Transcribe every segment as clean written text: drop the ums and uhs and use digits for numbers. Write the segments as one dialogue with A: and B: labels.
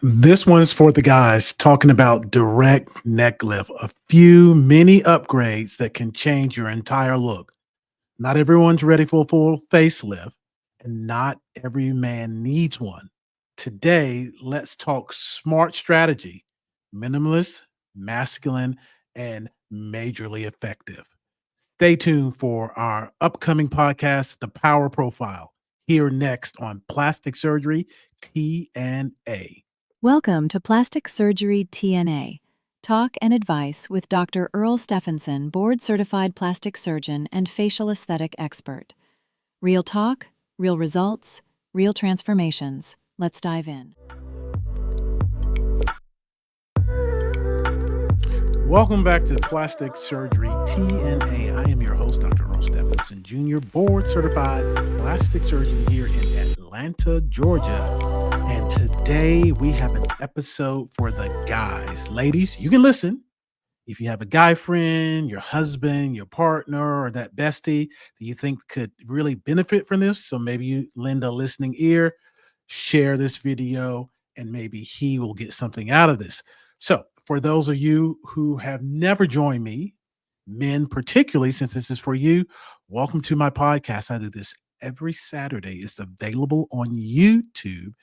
A: This one's for the guys talking about direct neck lift, a few mini upgrades that can change your entire look. Not everyone's ready for a full facelift, and not every man needs one. Today, let's talk smart strategy, minimalist, masculine, and majorly effective. Stay tuned for our upcoming podcast, The Power Profile, here next on Plastic Surgery T and A.
B: Welcome to Plastic Surgery TNA. Talk and advice with Dr. Earl Stephenson, board-certified plastic surgeon and facial aesthetic expert. Real talk, real results, real transformations. Let's dive in.
A: Welcome back to Plastic Surgery TNA. I am your host, Dr. Earl Stephenson Jr., board certified plastic surgeon here in Atlanta, Georgia. And today we have an episode for the guys. Ladies, you can listen. If you have a guy friend, your husband, your partner, or that bestie that you think could really benefit from this, so maybe you lend a listening ear, share this video, and maybe he will get something out of this. So, for those of you who have never joined me, men particularly, since this is for you, welcome to my podcast. I do this every Saturday. It's available on YouTube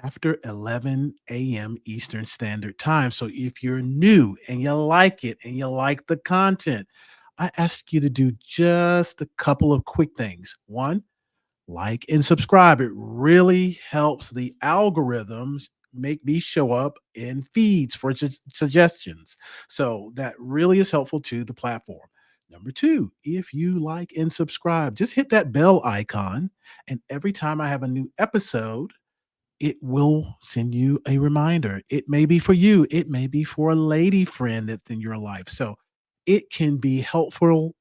A: after 11 a.m. Eastern Standard Time. So if you're new and you like it and you like the content, I ask you to do just a couple of quick things. One, like and subscribe. It really helps the algorithms make me show up in feeds for suggestions. So that really is helpful to the platform. Number two, if you like and subscribe, just hit that bell icon. And every time I have a new episode, it will send you a reminder. It may be for you, it may be for a lady friend that's in your life. So it can be helpful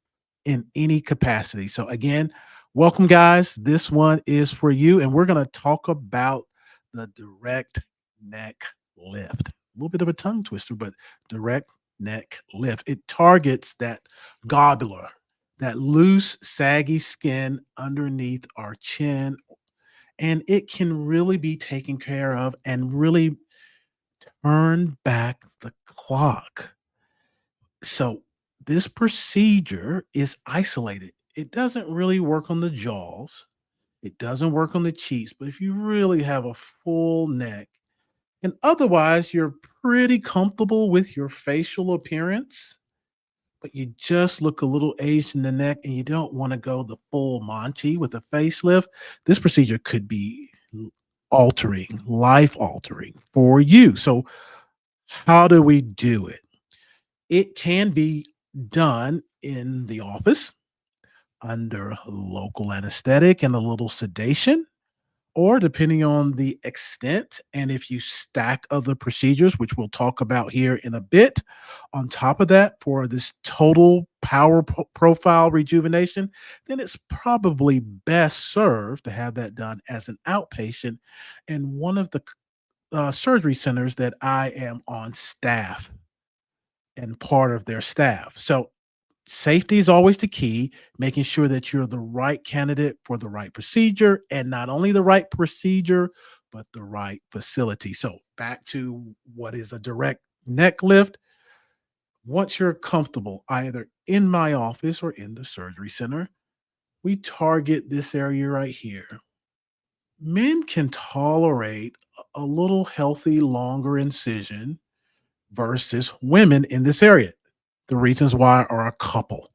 A: in any capacity. So, again, welcome, guys. This one is for you. And we're going to talk about the direct neck lift. A little bit of a tongue twister, but direct neck lift. It targets that gobbler, that loose, saggy skin underneath our chin, and it can really be taken care of and really turn back the clock. So this procedure is isolated. It doesn't really work on the jaws. It doesn't work on the cheeks, but if you really have a full neck and otherwise you're pretty comfortable with your facial appearance, but you just look a little aged in the neck and you don't want to go the full Monty with a facelift, this procedure could be altering, life altering for you. So, how do we do it? It can be done in the office under local anesthetic and a little sedation, or depending on the extent, and if you stack other procedures, which we'll talk about here in a bit, on top of that, for this total profile rejuvenation, then it's probably best served to have that done as an outpatient in one of the surgery centers that I am on staff and part of their staff. So safety is always the key, making sure that you're the right candidate for the right procedure, and not only the right procedure, but the right facility. So, back to what is a direct neck lift. Once you're comfortable, either in my office or in the surgery center, we target this area right here. Men can tolerate a little healthy, longer incision versus women in this area. The reasons why are a couple.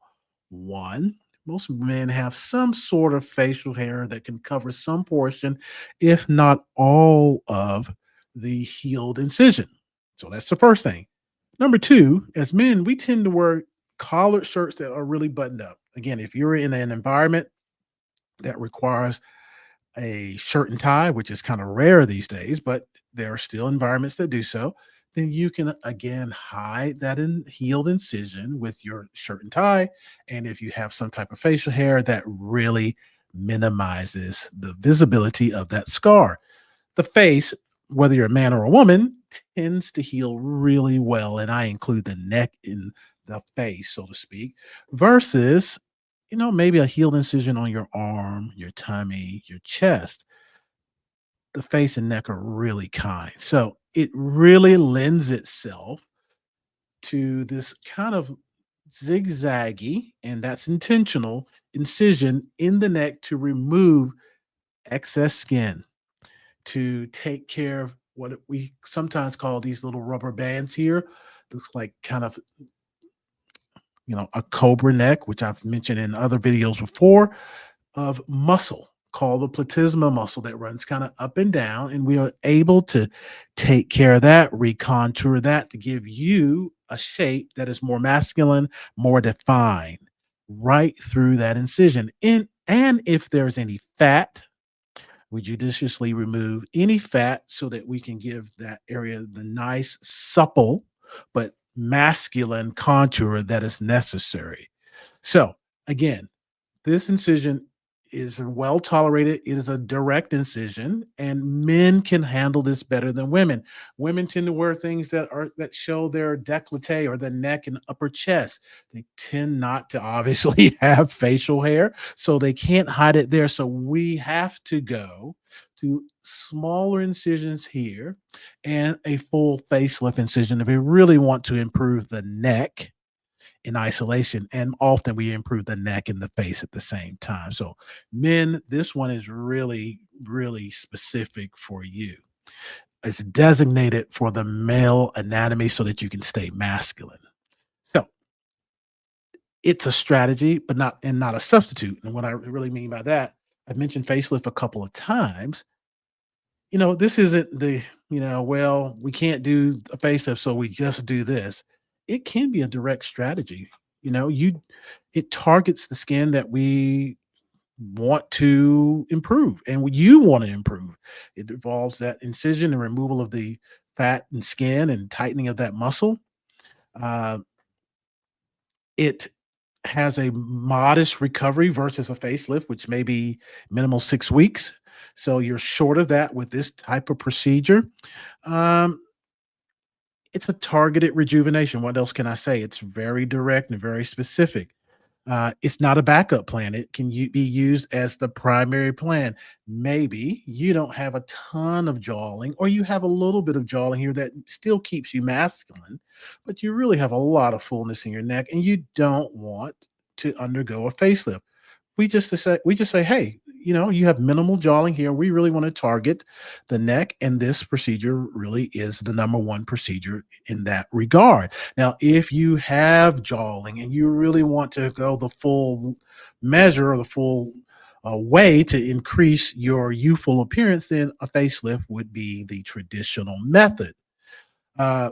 A: One, most men have some sort of facial hair that can cover some portion, if not all of the healed incision. So that's the first thing. Number two, as men, we tend to wear collared shirts that are really buttoned up. Again, if you're in an environment that requires a shirt and tie, which is kind of rare these days, but there are still environments that do so, then you can again hide that healed incision with your shirt and tie. And if you have some type of facial hair, that really minimizes the visibility of that scar. The face, whether you're a man or a woman, tends to heal really well. And I include the neck in the face, so to speak, versus maybe a healed incision on your arm, your tummy, your chest. The face and neck are really kind. So it really lends itself to this kind of zigzaggy, and that's intentional, incision in the neck to remove excess skin, to take care of what we sometimes call these little rubber bands here. Looks like kind of, a cobra neck, which I've mentioned in other videos before, of muscle called the platysma muscle that runs kind of up and down. And we are able to take care of that, recontour that to give you a shape that is more masculine, more defined right through that incision. And if there's any fat, we judiciously remove any fat so that we can give that area the nice, supple, but masculine contour that is necessary. So, again, this incision is well tolerated. It is a direct incision, and men can handle this better than women. Women tend to wear things that show their décolleté or the neck and upper chest. They tend not to obviously have facial hair, so they can't hide it there. So we have to go to smaller incisions here and a full facelift incision if we really want to improve the neck in isolation. And often we improve the neck and the face at the same time. So, men, this one is really, really specific for you. It's designated for the male anatomy so that you can stay masculine. So, it's a strategy, but not a substitute. And what I really mean by that, I've mentioned facelift a couple of times. This isn't well, we can't do a facelift, so we just do this. It can be a direct strategy. It targets the skin that we want to improve and what you want to improve. It involves that incision and removal of the fat and skin and tightening of that muscle. Uh, it has a modest recovery versus a facelift, which may be minimal 6 weeks. So you're short of that with this type of procedure. Um, it's a targeted rejuvenation. What else can I say? It's very direct and very specific. It's not a backup plan. It can be used as the primary plan. Maybe you don't have a ton of jawling, or you have a little bit of jawling here that still keeps you masculine, but you really have a lot of fullness in your neck, and you don't want to undergo a facelift. We just say, hey, you have minimal jawling here. We really want to target the neck, and this procedure really is the number one procedure in that regard. Now, if you have jawling and you really want to go the full measure or the full way to increase your youthful appearance, then a facelift would be the traditional method.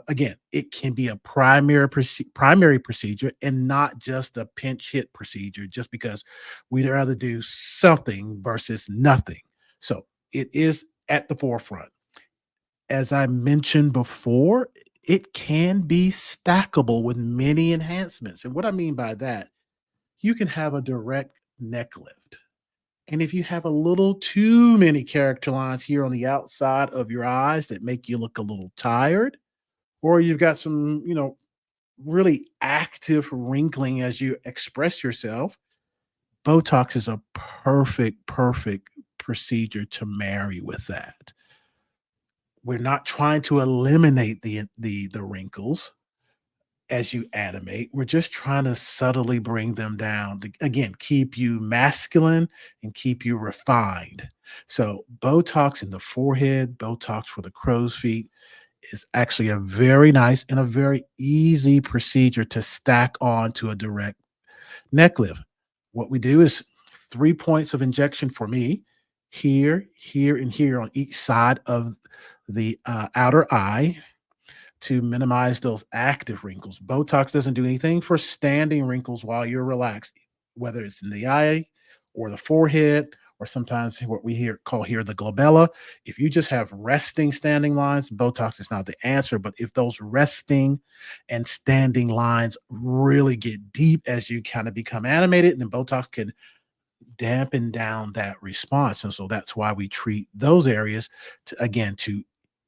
A: Again, it can be a primary procedure and not just a pinch hit procedure, just because we'd rather do something versus nothing. So it is at the forefront. As I mentioned before, it can be stackable with many enhancements. And what I mean by that, you can have a direct neck lift. And if you have a little too many character lines here on the outside of your eyes that make you look a little tired, or you've got some, really active wrinkling as you express yourself, Botox is a perfect procedure to marry with that. We're not trying to eliminate the wrinkles as you animate. We're just trying to subtly bring them down to, again, keep you masculine and keep you refined. So Botox in the forehead, Botox for the crow's feet, is actually a very nice and a very easy procedure to stack on to a direct neck lift. What we do is 3 points of injection for me, here, here, and here on each side of the outer eye to minimize those active wrinkles. Botox doesn't do anything for standing wrinkles while you're relaxed, whether it's in the eye or the forehead, or sometimes what we call here the glabella. If you just have resting standing lines, Botox is not the answer. But if those resting and standing lines really get deep as you kind of become animated, then Botox can dampen down that response. And so that's why we treat those areas to, again, to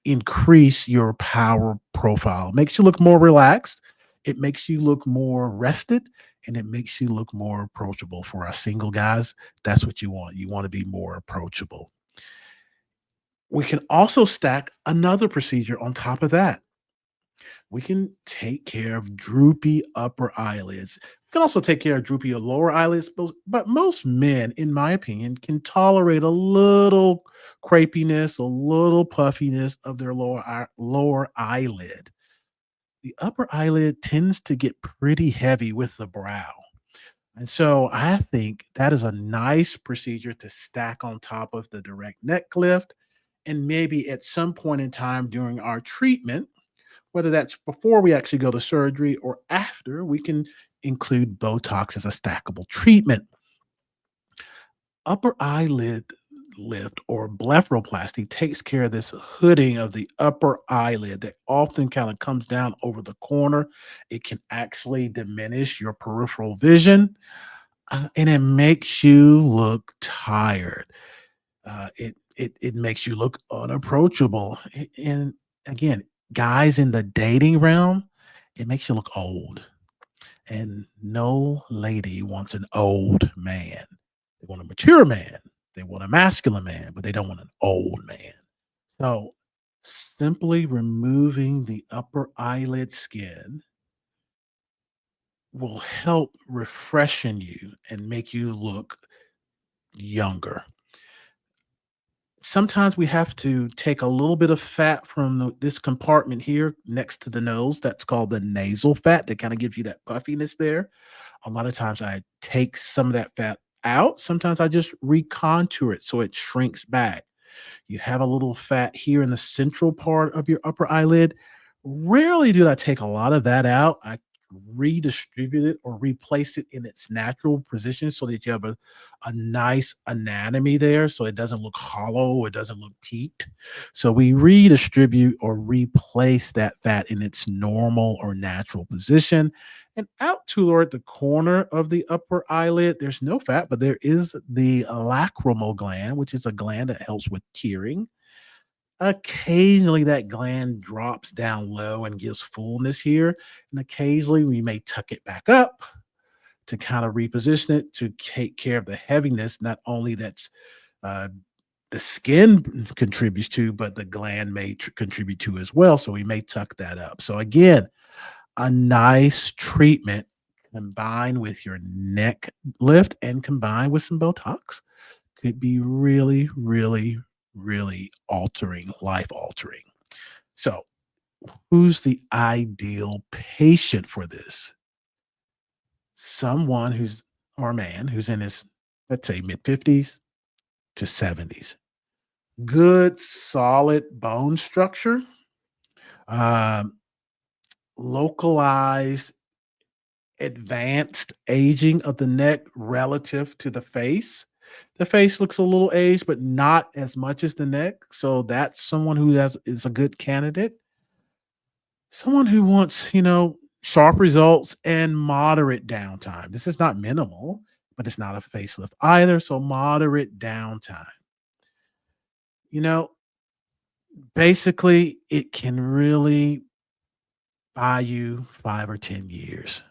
A: increase your power profile. Makes you look more relaxed. It makes you look more rested, and it makes you look more approachable. For our single guys, that's what you want. You want to be more approachable. We can also stack another procedure on top of that. We can take care of droopy upper eyelids. We can also take care of droopy lower eyelids, but most men, in my opinion, can tolerate a little crepiness, a little puffiness of their lower eyelid. The upper eyelid tends to get pretty heavy with the brow. And so I think that is a nice procedure to stack on top of the direct neck lift. And maybe at some point in time during our treatment, whether that's before we actually go to surgery or after, we can include Botox as a stackable treatment. Upper eyelid lift or blepharoplasty takes care of this hooding of the upper eyelid that often kind of comes down over the corner. It can actually diminish your peripheral vision, and it makes you look tired. It makes you look unapproachable. And again, guys in the dating realm, it makes you look old. And no lady wants an old man. They want a mature man. They want a masculine man, but they don't want an old man. So simply removing the upper eyelid skin will help refreshen you and make you look younger. Sometimes we have to take a little bit of fat from this compartment here next to the nose. That's called the nasal fat that kind of gives you that puffiness there. A lot of times I take some of that fat out. Sometimes I just recontour it so it shrinks back. You have a little fat here in the central part of your upper eyelid. Rarely do I take a lot of that out. I redistribute it or replace it in its natural position so that you have a nice anatomy there so it doesn't look hollow, it doesn't look peaked. So we redistribute or replace that fat in its normal or natural position. And out toward the corner of the upper eyelid, there's no fat, but there is the lacrimal gland, which is a gland that helps with tearing. Occasionally, that gland drops down low and gives fullness here. And occasionally, we may tuck it back up to kind of reposition it to take care of the heaviness, not only that's uh, the skin contributes to, but the gland may contribute to as well. So we may tuck that up. So again, a nice treatment combined with your neck lift and combined with some Botox could be really, really, really life altering. So, who's the ideal patient for this? Someone who's, or a man who's in his, let's say, mid 50s to 70s. Good, solid bone structure, um, localized advanced aging of the neck relative to the face. The face looks a little aged, but not as much as the neck. So that's someone who has is a good candidate. Someone who wants, sharp results and moderate downtime. This is not minimal, but it's not a facelift either. So moderate downtime. You know, basically, it can really buy you 5 or 10 years.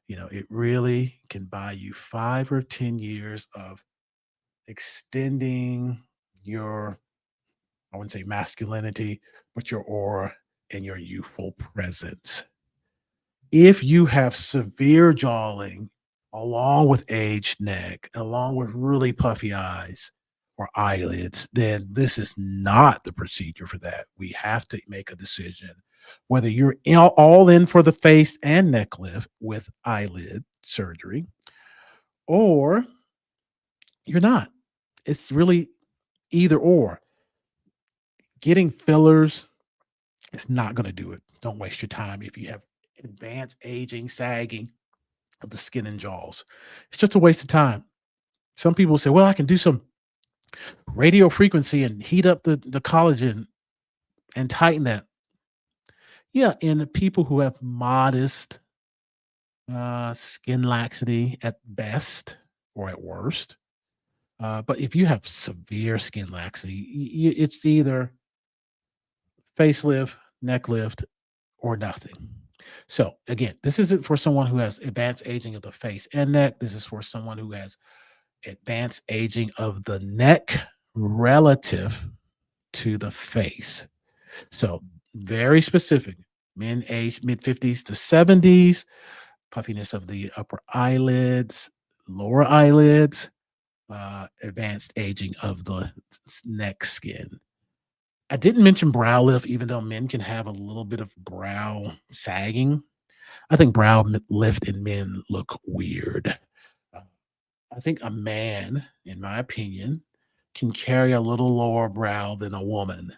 A: It really can buy you 5 or 10 years of extending your, I wouldn't say masculinity, but your aura and your youthful presence. If you have severe jawling, along with aged neck, along with really puffy eyes or eyelids, then this is not the procedure for that. We have to make a decision whether you're all in for the face and neck lift with eyelid surgery or you're not. It's really either or. Getting fillers is not going to do it. Don't waste your time if you have advanced aging, sagging of the skin and jaws. It's just a waste of time. Some people say, well, I can do some radio frequency and heat up the collagen and tighten that. Yeah, in people who have modest skin laxity at best or at worst. But if you have severe skin laxity, it's either facelift, neck lift, or nothing. So again, this isn't for someone who has advanced aging of the face and neck. This is for someone who has advanced aging of the neck relative to the face. So very specific. Men aged mid 50s to 70s, puffiness of the upper eyelids, lower eyelids, advanced aging of the neck skin. I didn't mention brow lift, even though men can have a little bit of brow sagging. I think lift in men look weird. Uh, I think a man, in my opinion, can carry a little lower brow than a woman.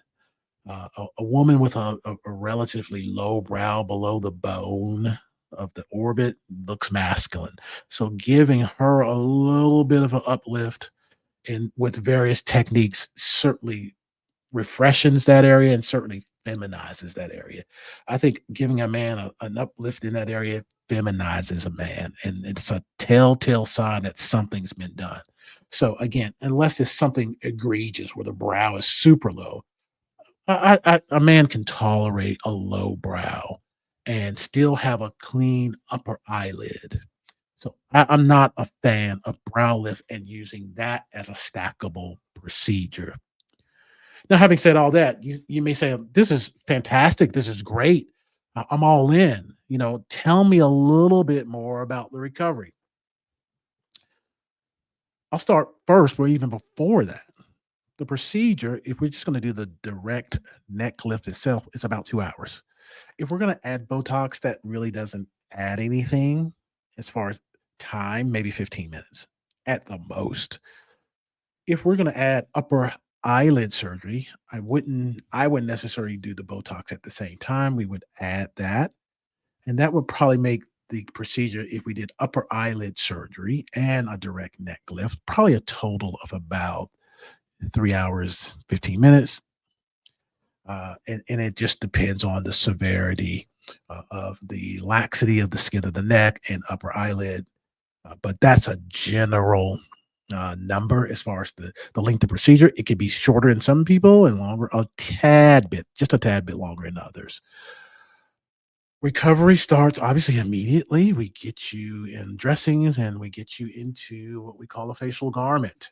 A: A woman with a relatively low brow below the bone of the orbit looks masculine. So giving her a little bit of an uplift and with various techniques certainly refreshes that area and certainly feminizes that area. I think giving a man an uplift in that area feminizes a man, and it's a telltale sign that something's been done. So again, unless it's something egregious where the brow is super low, a man can tolerate a low brow and still have a clean upper eyelid. So I'm not a fan of brow lift and using that as a stackable procedure. Now, having said all that, you may say, "This is fantastic. This is great. I'm all in." Tell me a little bit more about the recovery. I'll start first, or even before that. The procedure, if we're just going to do the direct neck lift itself, is about 2 hours. If we're going to add Botox, that really doesn't add anything as far as time, maybe 15 minutes at the most. If we're going to add upper eyelid surgery, I wouldn't necessarily do the Botox at the same time. We would add that, and that would probably make the procedure, if we did upper eyelid surgery and a direct neck lift, probably a total of about 3 hours, 15 minutes. And it just depends on the severity of the laxity of the skin of the neck and upper eyelid. But that's a general number as far as the length of procedure. It could be shorter in some people and longer, a tad bit, just a tad bit longer in others. Recovery starts obviously immediately. We get you in dressings and we get you into what we call a facial garment.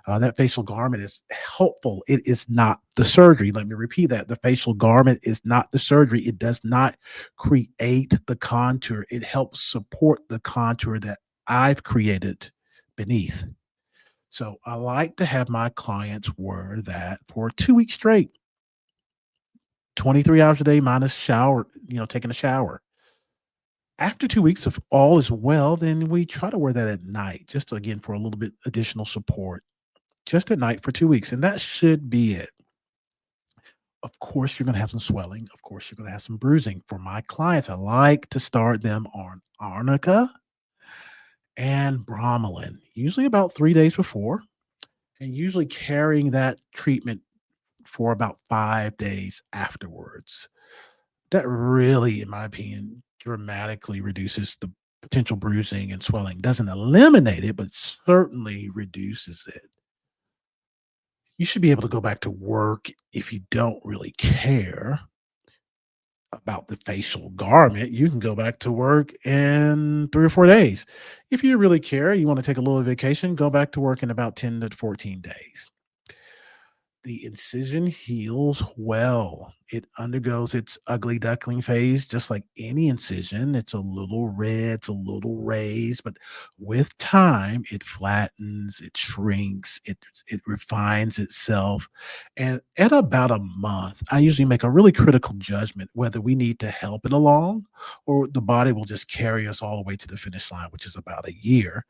A: That facial garment is helpful. It is not the surgery. Let me repeat that. The facial garment is not the surgery. It does not create the contour. It helps support the contour that I've created beneath. So I like to have my clients wear that for 2 weeks straight, 23 hours a day minus shower, taking a shower. After 2 weeks, if all is well, then we try to wear that at night, just again for a little bit additional support, just at night for 2 weeks. And that should be it. Of course, you're going to have some swelling. Of course, you're going to have some bruising. For my clients, I like to start them on arnica and bromelain, usually about 3 days before, and usually carrying that treatment for about 5 days afterwards. That really, in my opinion, dramatically reduces the potential bruising and swelling. Doesn't eliminate it, but certainly reduces it. You should be able to go back to work if you don't really care about the facial garment. You can go back to work in 3 or 4 days. If you really care, you want to take a little vacation, go back to work in about 10 to 14 days. The incision heals well. It undergoes its ugly duckling phase, just like any incision. It's a little red, it's a little raised, but with time, it flattens, it shrinks, it refines itself. And at about a month, I usually make a really critical judgment whether we need to help it along or the body will just carry us all the way to the finish line, which is about a year.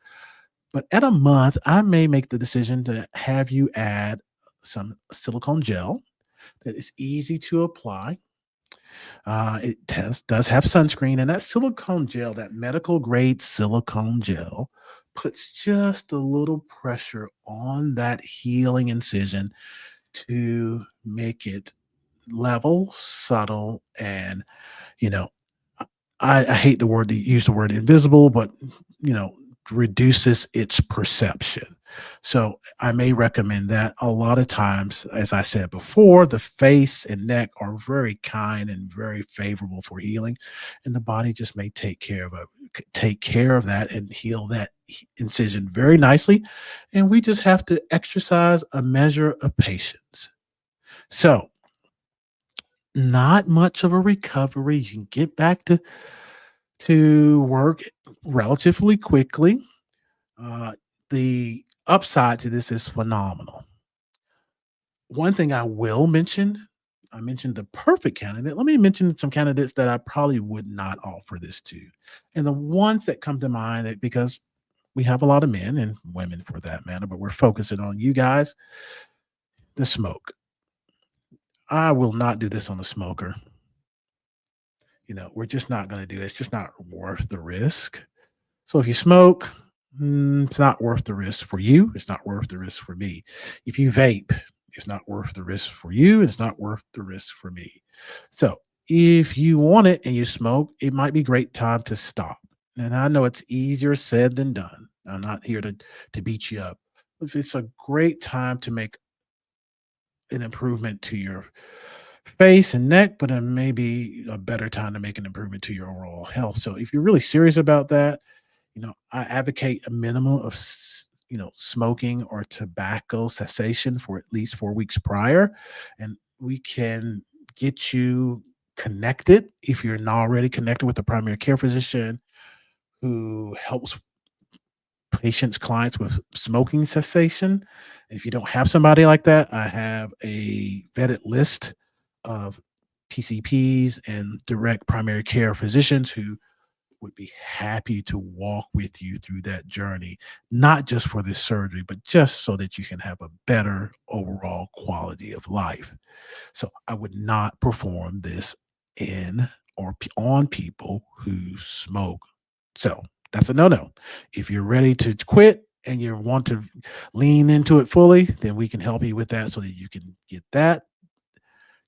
A: But at a month, I may make the decision to have you add some silicone gel that is easy to apply. It does have sunscreen, and that silicone gel, that medical grade silicone gel, puts just a little pressure on that healing incision to make it level, subtle, and you know, I hate the word to use the word invisible, but you know, reduces its perception. So I may recommend that. A lot of times, as I said before, the face and neck are very kind and very favorable for healing, and the body just may take care of that and heal that incision very nicely. And we just have to exercise a measure of patience. So, not much of a recovery. You can get back to work relatively quickly. Uh, the upside to this is phenomenal. One thing I will mention, I mentioned the perfect candidate. Let me mention some candidates that I probably would not offer this to. And the ones that come to mind, because we have a lot of men and women for that matter, but we're focusing on you guys, the smoke. I will not do this on a smoker. We're just not going to do it. It's just not worth the risk. So if you smoke, it's not worth the risk for you. It's not worth the risk for me. If you vape, it's not worth the risk for you. It's not worth the risk for me. So if you want it and you smoke, it might be a great time to stop. And I know it's easier said than done. I'm not here to beat you up. If it's a great time to make an improvement to your face and neck, but it may be a better time to make an improvement to your overall health. So if you're really serious about that, I advocate a minimum of smoking or tobacco cessation for at least 4 weeks prior, and we can get you connected if you're not already connected with a primary care physician who helps patients, clients with smoking cessation. If you don't have somebody like that, I have a vetted list of PCPs and direct primary care physicians who would be happy to walk with you through that journey, not just for this surgery, but just so that you can have a better overall quality of life. So I would not perform this in or on people who smoke. So that's a no no. If you're ready to quit and you want to lean into it fully, then we can help you with that so that you can get that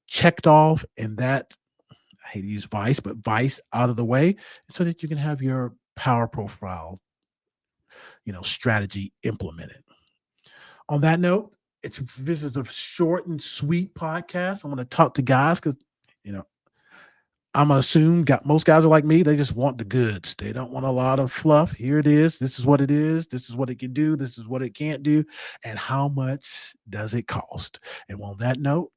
A: checked off and that, I hate to use vice, but vice out of the way so that you can have your power profile, strategy implemented. On that note, this is a short and sweet podcast. I want to talk to guys because, you know, I'm gonna assume most guys are like me. They just want the goods. They don't want a lot of fluff. Here it is. This is what it is. This is what it can do. This is what it can't do. And how much does it cost? And on that note,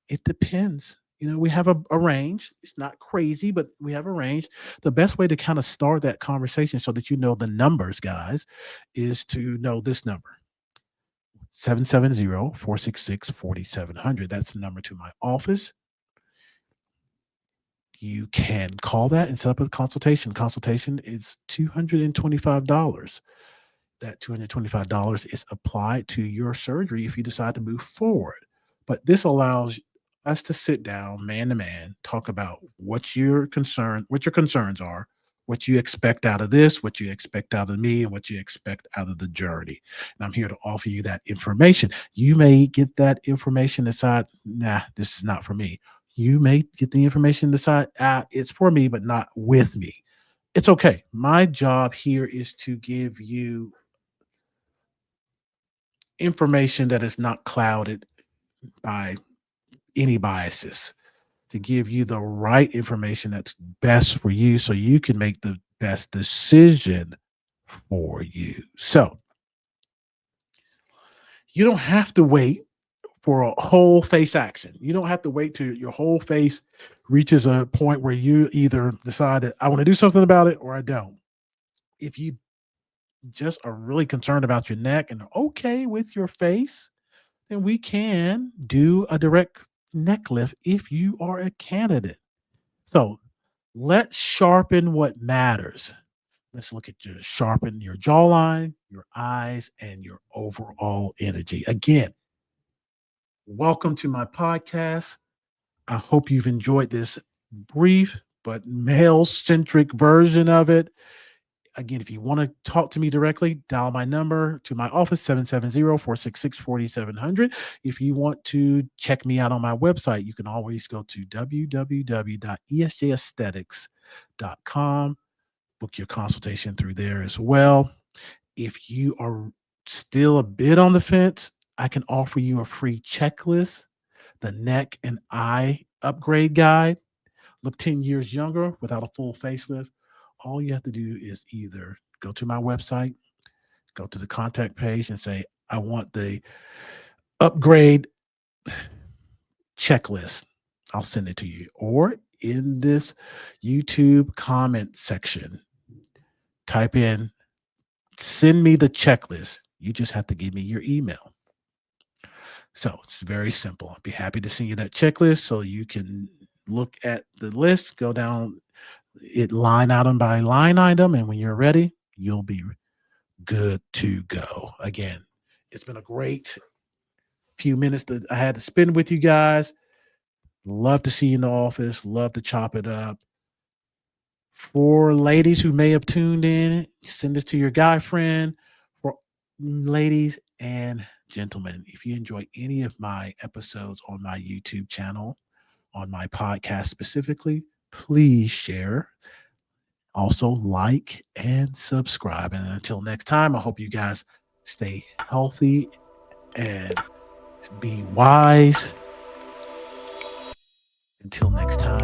A: it depends. We have a range. It's not crazy, but we have a range. The best way to kind of start that conversation so that you know the numbers, guys, is to know this number: 770-466-4700. That's the number to my office. You can call that and set up a consultation. Consultation is $225. That $225 is applied to your surgery if you decide to move forward. But this allows us to sit down man to man, talk about what your concerns are, what you expect out of this, what you expect out of me, and what you expect out of the journey. And I'm here to offer you that information. You may get that information, decide, nah, this is not for me. You may get the information, decide, it's for me, but not with me. It's okay. My job here is to give you information that is not clouded by any biases, to give you the right information that's best for you so you can make the best decision for you. So you don't have to wait for a whole face action. You don't have to wait till your whole face reaches a point where you either decide that I want to do something about it or I don't. If you just are really concerned about your neck and are okay with your face, then we can do a direct neck lift if you are a candidate. So let's sharpen what matters. Let's look at sharpen your jawline, your eyes, and your overall energy. Again, welcome to my podcast. I hope you've enjoyed this brief but male centric version of it. Again, if you want to talk to me directly, dial my number to my office, 770-466-4700. If you want to check me out on my website, you can always go to www.esjaesthetics.com. Book your consultation through there as well. If you are still a bit on the fence, I can offer you a free checklist, the neck and eye upgrade guide. Look 10 years younger without a full facelift. All you have to do is either go to my website, go to the contact page and say, I want the upgrade checklist. I'll send it to you. Or in this YouTube comment section, type in, send me the checklist. You just have to give me your email. So it's very simple. I'd be happy to send you that checklist so you can look at the list, go down it line item by line item. And when you're ready, you'll be good to go. Again, it's been a great few minutes that I had to spend with you guys. Love to see you in the office. Love to chop it up. For ladies who may have tuned in, send this to your guy friend. For ladies and gentlemen, if you enjoy any of my episodes on my YouTube channel, on my podcast specifically, please share. Also, like and subscribe. And until next time, I hope you guys stay healthy and be wise. Until next time.